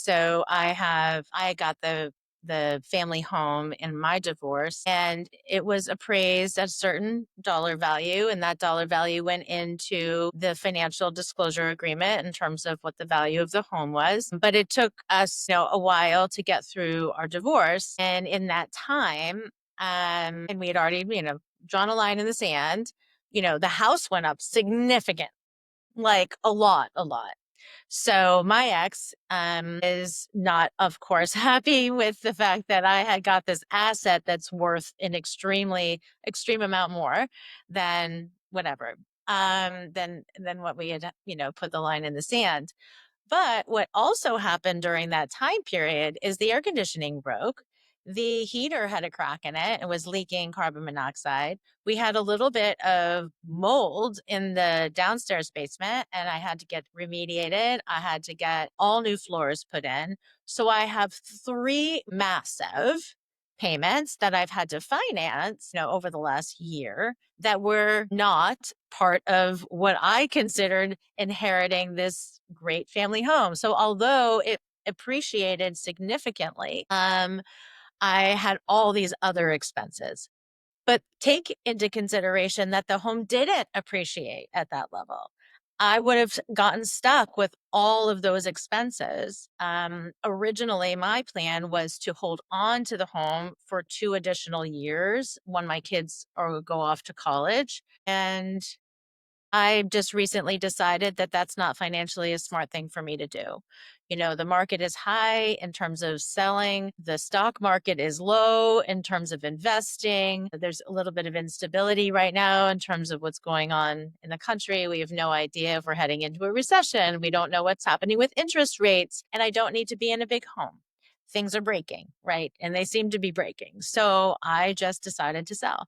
So I got the family home in my divorce, and it was appraised at a certain dollar value, and that dollar value went into the financial disclosure agreement in terms of what the value of the home was. But it took us, a while to get through our divorce, and in that time, and we had already, drawn a line in the sand. The house went up significant, like a lot. So my ex is not, of course, happy with the fact that I had got this asset that's worth an extreme amount more than whatever, than what we had, put the line in the sand. But what also happened during that time period is the air conditioning broke. The heater had a crack in it and was leaking carbon monoxide. We had a little bit of mold in the downstairs basement, and I had to get remediated. I had to get all new floors put in. So I have three massive payments that I've had to finance, over the last year that were not part of what I considered inheriting this great family home. So although it appreciated significantly, I had all these other expenses. But take into consideration that the home didn't appreciate at that level. I would have gotten stuck with all of those expenses. Originally, my plan was to hold on to the home for 2 additional years when my kids go off to college. And I just recently decided that that's not financially a smart thing for me to do. The market is high in terms of selling. The stock market is low in terms of investing. There's a little bit of instability right now in terms of what's going on in the country. We have no idea if we're heading into a recession. We don't know what's happening with interest rates. And I don't need to be in a big home. Things are breaking, right? And they seem to be breaking. So I just decided to sell.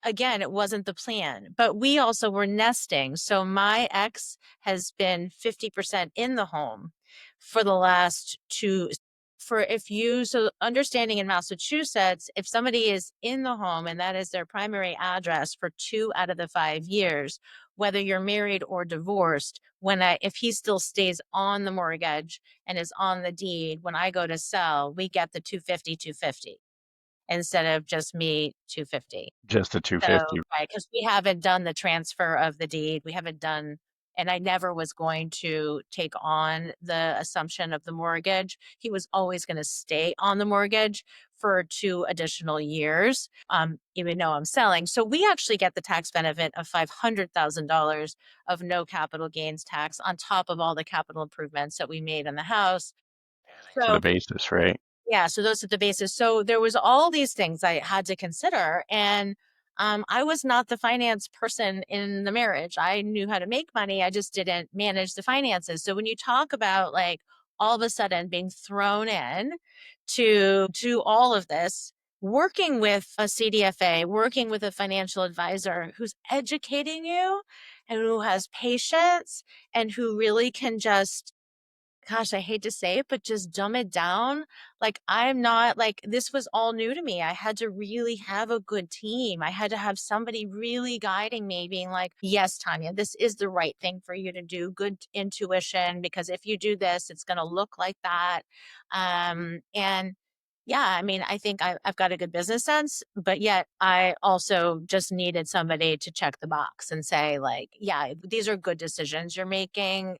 Again, it wasn't the plan, but we also were nesting. So my ex has been 50% in the home for the last two. So understanding in Massachusetts, if somebody is in the home and that is their primary address for 2 out of the 5 years, whether you're married or divorced, if he still stays on the mortgage and is on the deed, when I go to sell, we get the 250 instead of just me 250. Just the So, 250. right, because we haven't done the transfer of the deed. We haven't done, and I never was going to take on the assumption of the mortgage. He was always going to stay on the mortgage for 2 additional years, even though I'm selling. So we actually get the tax benefit of $500,000 of no capital gains tax on top of all the capital improvements that we made on the house. To the So basis, right? yeah, so those are the bases. So there was all these things I had to consider, and I was not the finance person in the marriage. I knew how to make money, I just didn't manage the finances. So when you talk about like all of a sudden being thrown in to all of this, working with a CDFA, working with a financial advisor who's educating you and who has patience and who really can just, gosh, I hate to say it, but just dumb it down. Like, I'm not like, this was all new to me. I had to really have a good team. I had to have somebody really guiding me, being like, yes, Tanya, this is the right thing for you to do. Good intuition, because if you do this, it's going to look like that. And yeah, I mean, I think I've got a good business sense, but yet I also just needed somebody to check the box and say, like, yeah, these are good decisions you're making.